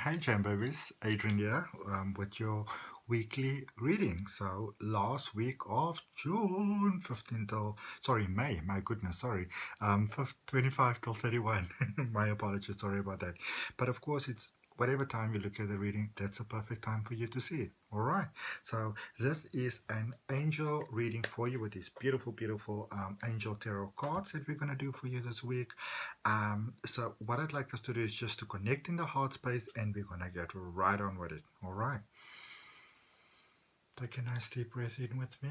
Hi Jam Babies, Adrian here with your weekly reading. So last week of June 15 till, sorry, May, my goodness, sorry, 25 till 31. My apologies, sorry about that. But of course, it's whatever time you look at the reading, that's a perfect time for you to see it. All right. So this is an angel reading for you with these beautiful, beautiful angel tarot cards that we're going to do for you this week. So what I'd like us to do is just to connect in the heart space, and we're going to get right on with it. All right. Take a nice deep breath in with me.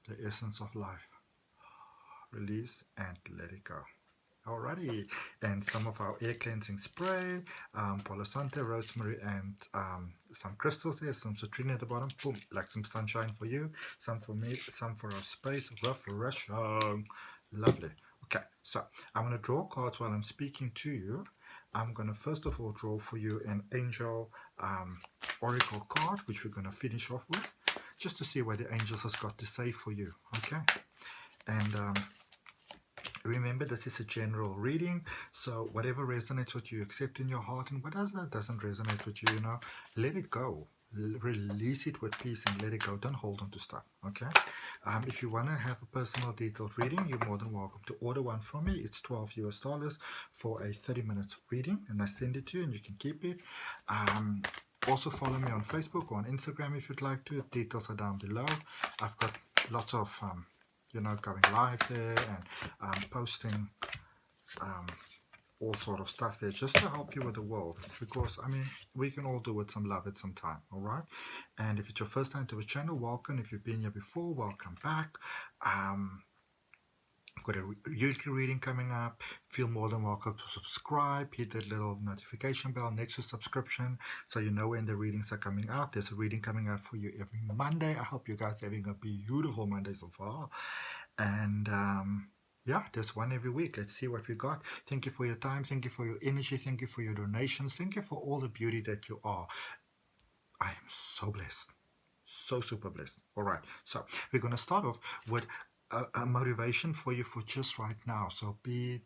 The essence of life. Release and let it go. Alrighty, and some of our air cleansing spray, Palo Santo, rosemary, and some crystals there, some citrine at the bottom. Boom, like some sunshine for you, some for me, some for our space. Refresher. Lovely. Okay, so I'm going to draw cards while I'm speaking to you. I'm going to first of all draw for you an angel oracle card, which we're going to finish off with, just to see what the angels has got to say for you. Okay, and remember, this is a general reading, so whatever resonates with you, accept in your heart, and what doesn't resonate with you, let it go. Release it with peace and let it go. Don't hold on to stuff, okay? If you want to have a personal detailed reading, you're more than welcome to order one from me. It's $12 US for a 30-minute reading, and I send it to you, and you can keep it. Also follow me on Facebook or on Instagram if you'd like to. Details are down below. I've got lots of going live there and posting all sort of stuff there just to help you with the world, because I mean we can all do with some love at some time. All right, and if it's your first time to the channel, welcome. If you've been here before, welcome back. Got a weekly reading coming up. Feel more than welcome to subscribe. Hit that little notification bell next to subscription so you know when the readings are coming out. There's a reading coming out for you every Monday. I hope you guys are having a beautiful Monday so far. And yeah, there's one every week. Let's see what we got. Thank you for your time. Thank you for your energy. Thank you for your donations. Thank you for all the beauty that you are. I am so blessed. So super blessed. All right. So we're going to start off with a motivation for you for just right now. So be it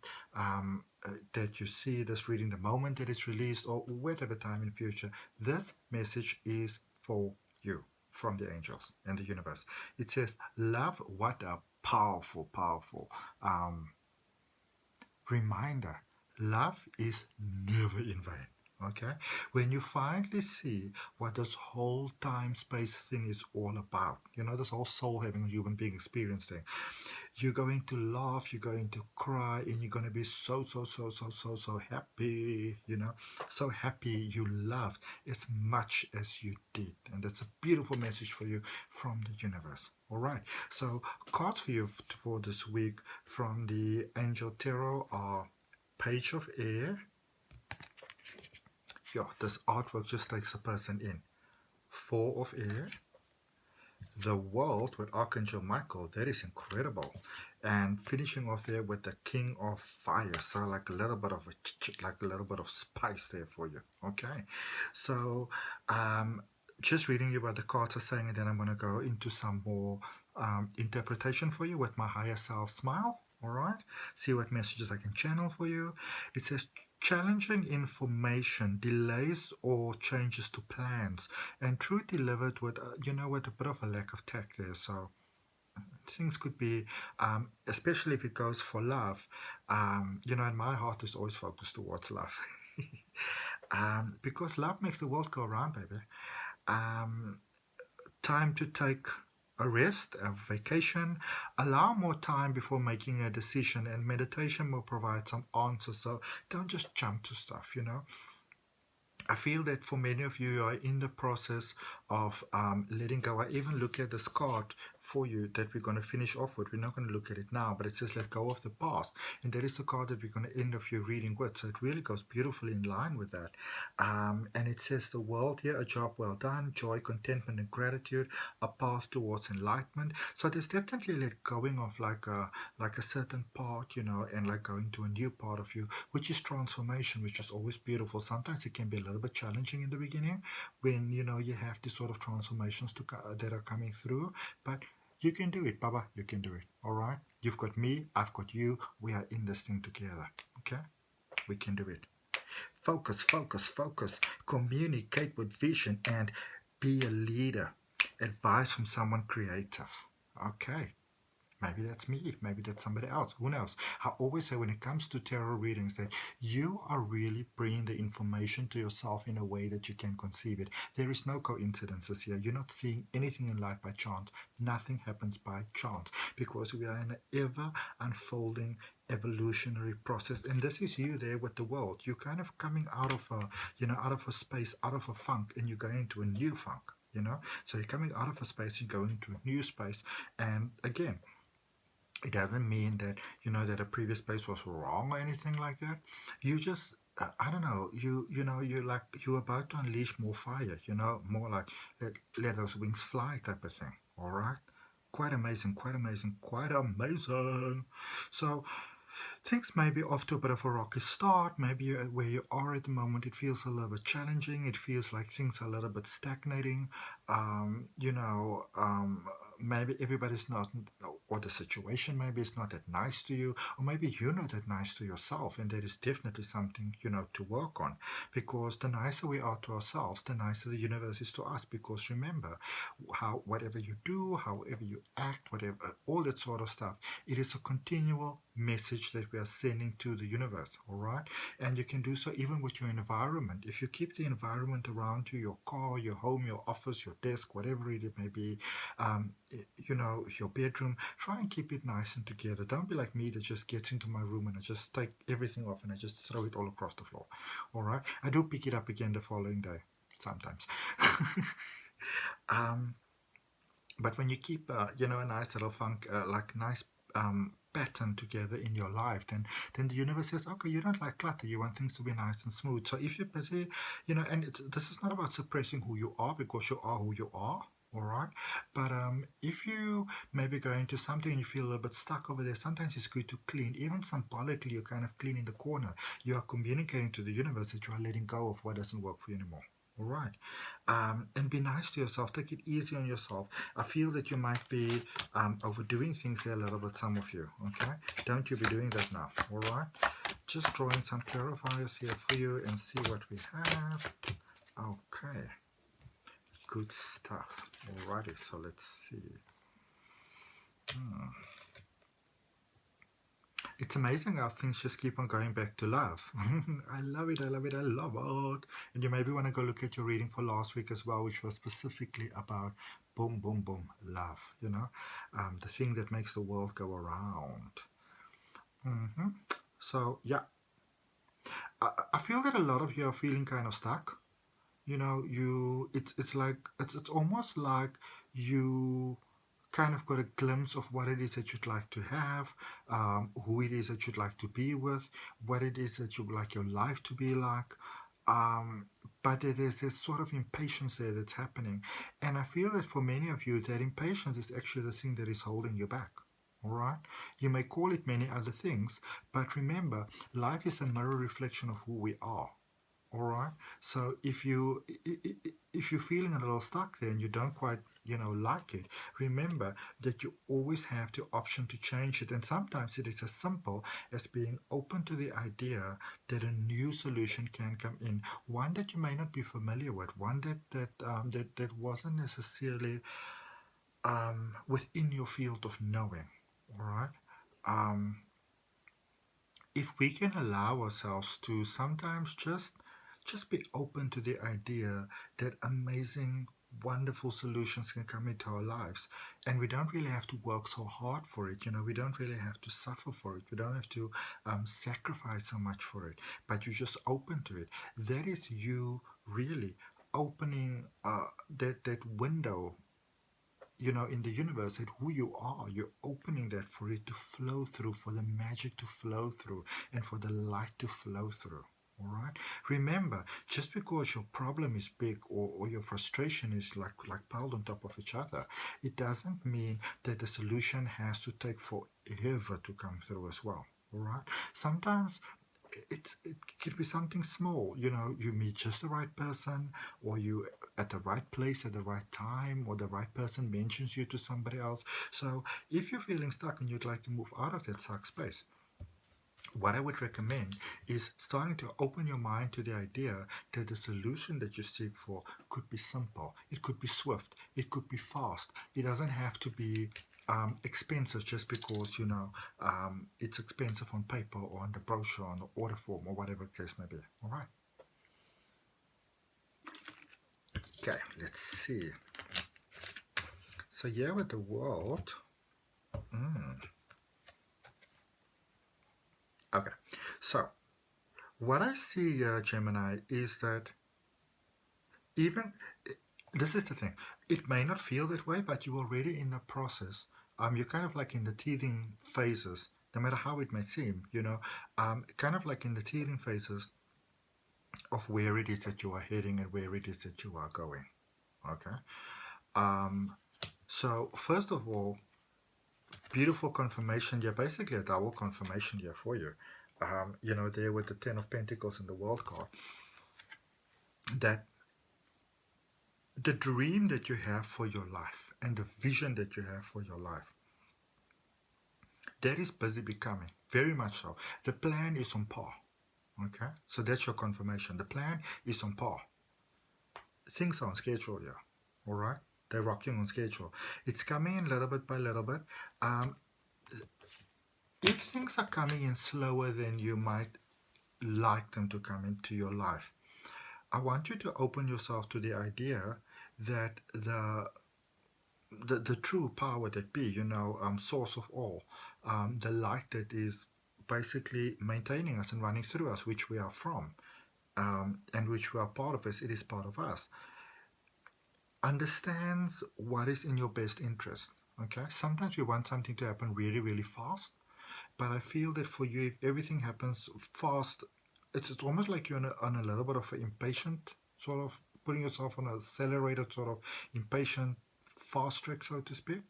that you see this reading the moment that it's released or whatever time in the future, this message is for you from the angels and the universe. It says, love. What a powerful, powerful reminder. Love is never in vain. Okay, when you finally see what this whole time-space thing is all about, this whole soul having a human being experience thing, you're going to laugh, you're going to cry, and you're going to be so happy, so happy you loved as much as you did. And that's a beautiful message for you from the universe. All right, so cards for you for this week from the Angel Tarot are Page of Air. Yeah, this artwork just takes a person in. Four of Air. The World with Archangel Michael. That is incredible. And finishing off there with the King of Fire. So like a little bit of spice there for you. Okay. So just reading you what the cards are saying, and then I'm going to go into some more interpretation for you with my higher self smile. All right. See what messages I can channel for you. It says, challenging information, delays or changes to plans, and truth delivered with, with a bit of a lack of tact there. So things could be, especially if it goes for love, and my heart is always focused towards love. Because love makes the world go around, baby. Time to take a rest, a vacation, allow more time before making a decision, and meditation will provide some answers. So don't just jump to stuff, I feel that for many of you are in the process of letting go. I even look at this card for you that we're going to finish off with. We're not going to look at it now, but it says let go of the past. And that is the card that we're going to end off your reading with. So it really goes beautifully in line with that. And it says the world here, a job well done, joy, contentment, and gratitude, a path towards enlightenment. So there's definitely let going of like a certain part, and like going to a new part of you, which is transformation, which is always beautiful. Sometimes it can be a little bit challenging in the beginning when you have these sort of transformations that are coming through, but you can do it, Baba. You can do it. All right. You've got me. I've got you. We are in this thing together. Okay. We can do it. Focus, focus, focus. Communicate with vision and be a leader. Advice from someone creative. Okay. Maybe that's me, maybe that's somebody else, who knows. I always say when it comes to tarot readings that you are really bringing the information to yourself in a way that you can conceive it. There is no coincidences here. You're not seeing anything in life by chance. Nothing happens by chance because we are in an ever unfolding evolutionary process, and this is you there with the world. You're kind of coming out of out of a space, out of a funk, and you're going into a new funk. So you're coming out of a space, you go into a new space, and again, it doesn't mean that that a previous space was wrong or anything like that. You just I don't know, you're like you're about to unleash more fire, more like let those wings fly type of thing. All right, quite amazing, quite amazing, quite amazing. So things may be off to a bit of a rocky start. Maybe where you are at the moment, it feels a little bit challenging. It feels like things are a little bit stagnating. Maybe everybody's not, or the situation maybe is not that nice to you, or maybe you're not that nice to yourself, and that is definitely something, to work on. Because the nicer we are to ourselves, the nicer the universe is to us. Because remember, whatever you do, however you act, whatever, all that sort of stuff, it is a continual message that we are sending to the universe. All right, and you can do so even with your environment. If you keep the environment around you, your car, your home, your office, your desk, whatever it may be, your bedroom, try and keep it nice and together. Don't be like me that just gets into my room and I just take everything off and I just throw it all across the floor. All right, I do pick it up again the following day sometimes. But when you keep a nice little funk, like nice pattern together in your life, then the universe says, okay, you don't like clutter, you want things to be nice and smooth. So if you're busy, and this is not about suppressing who you are, because you are who you are. All right, but if you maybe go into something and you feel a little bit stuck over there, sometimes it's good to clean. Even symbolically, you're kind of cleaning the corner. You are communicating to the universe that you are letting go of what doesn't work for you anymore. All right, and be nice to yourself. Take it easy on yourself. I feel that you might be overdoing things there a little bit, some of you. Okay, don't you be doing that now. All right, just drawing some clarifiers here for you and see what we have. Okay, good stuff. Alrighty, so let's see. It's amazing how things just keep on going back to love. I love it, I love it, I love it. And you maybe want to go look at your reading for last week as well, which was specifically about boom, boom, boom, love, the thing that makes the world go around. So, yeah, I feel that a lot of you are feeling kind of stuck. It's like, it's almost like you kind of got a glimpse of what it is that you'd like to have, who it is that you'd like to be with, what it is that you'd like your life to be like. But there's this sort of impatience there that's happening. And I feel that for many of you, that impatience is actually the thing that is holding you back. All right? You may call it many other things, but remember, life is a mirror reflection of who we are. All right. So if you're feeling a little stuck there and you don't quite like it, remember that you always have the option to change it. And sometimes it is as simple as being open to the idea that a new solution can come in, one that you may not be familiar with, one that wasn't necessarily within your field of knowing. All right. If we can allow ourselves to sometimes just be open to the idea that amazing, wonderful solutions can come into our lives, and we don't really have to work so hard for it. We don't really have to suffer for it. We don't have to sacrifice so much for it, but you're just open to it. That is you really opening that window, in the universe, that who you are, you're opening that for it to flow through, for the magic to flow through, and for the light to flow through. All right. Remember, just because your problem is big, or your frustration is like piled on top of each other, it doesn't mean that the solution has to take forever to come through as well. All right. Sometimes it could be something small. You meet just the right person, or you at the right place at the right time, or the right person mentions you to somebody else. So if you're feeling stuck and you'd like to move out of that stuck space, what I would recommend is starting to open your mind to the idea that the solution that you seek for could be simple, it could be swift, it could be fast. It doesn't have to be expensive just because, it's expensive on paper or on the brochure, on the order form, or whatever the case may be. All right. Okay, let's see. So here with the world. Okay, so what I see here, Gemini, is that even this is the thing. It may not feel that way, but you're already in the process. You're kind of like in the teething phases, no matter how it may seem, kind of like in the teething phases of where it is that you are heading and where it is that you are going. Okay. So first of all, beautiful confirmation. Yeah, basically a double confirmation here for you. There with the Ten of Pentacles in the World card, that the dream that you have for your life and the vision that you have for your life, that is busy becoming, very much so. The plan is on par. Okay, so that's your confirmation. The plan is on par. Things are on schedule here. All right, they're rocking on schedule. It's coming in little bit by little bit. If things are coming in slower than you might like them to come into your life, I want you to open yourself to the idea that the true power that be, source of all, the light that is basically maintaining us and running through us, which we are from, and which we are part of us, it is part of us, understands what is in your best interest. Okay, sometimes we want something to happen really, really fast, but I feel that for you, if everything happens fast, it's almost like you're on a little bit of an impatient sort of, putting yourself on an accelerated sort of impatient fast track, so to speak.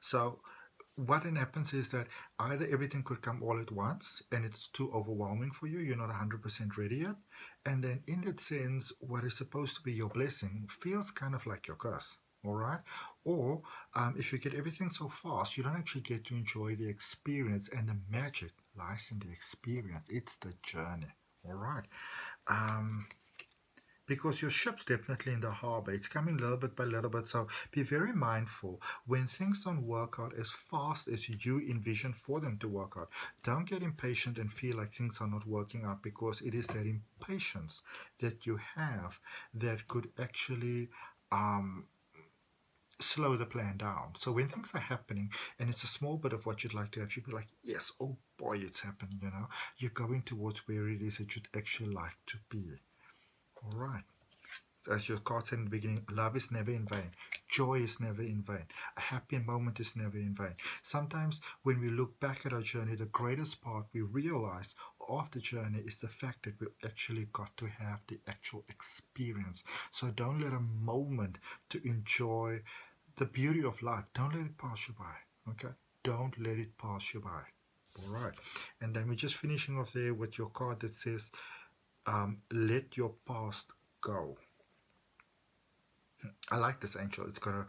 So what then happens is that either everything could come all at once and it's too overwhelming for you, you're not 100% ready yet, and then in that sense, what is supposed to be your blessing feels kind of like your curse. All right, or if you get everything so fast, you don't actually get to enjoy the experience, and the magic lies in the experience. It's the journey. All right. Because your ship's definitely in the harbor. It's coming little bit by little bit. So be very mindful when things don't work out as fast as you envision for them to work out. Don't get impatient and feel like things are not working out, because it is that impatience that you have that could actually slow the plan down. So when things are happening and it's a small bit of what you'd like to have, you'd be like, yes, oh boy, it's happening, You're going towards where it is that you'd actually like to be. All right. As your card said in the beginning, love is never in vain. Joy is never in vain. A happy moment is never in vain. Sometimes when we look back at our journey, the greatest part we realize of the journey is the fact that we actually got to have the actual experience. So don't let a moment to enjoy the beauty of life, don't let it pass you by. Okay? Don't let it pass you by. All right. And then we're just finishing off there with your card that says, let your past go. I like this angel. It's got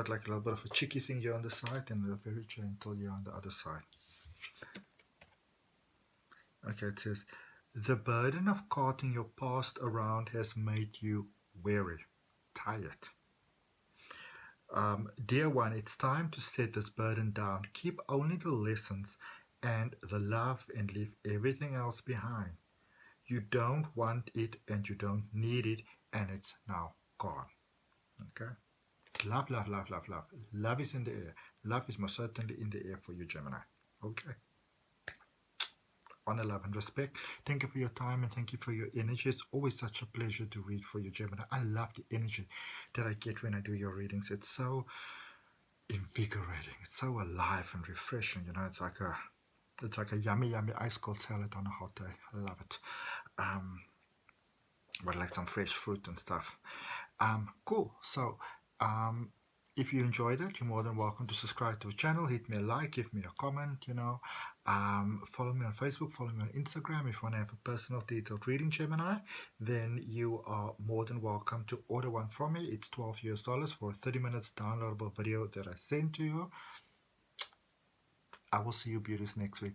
like a little bit of a cheeky thing here on the side and a very gentle here on the other side. Okay, it says, the burden of carting your past around has made you weary, tired. Dear one, it's time to set this burden down. Keep only the lessons and the love and leave everything else behind. You don't want it and you don't need it, and it's now gone. Okay? Love, love, love, love, love. Love is in the air. Love is most certainly in the air for you, Gemini. Okay? Honor, love, and respect. Thank you for your time and thank you for your energy. It's always such a pleasure to read for you, Gemini. I love the energy that I get when I do your readings. It's so invigorating. It's so alive and refreshing. It's like a yummy, yummy ice cold salad on a hot day. I love it. With like some fresh fruit and stuff. Cool. So, if you enjoyed it, you're more than welcome to subscribe to the channel. Hit me a like, give me a comment, follow me on Facebook, follow me on Instagram. If you want to have a personal detailed reading, Gemini, then you are more than welcome to order one from me. It's $12 for a 30 minutes downloadable video that I send to you. I will see you beauties next week.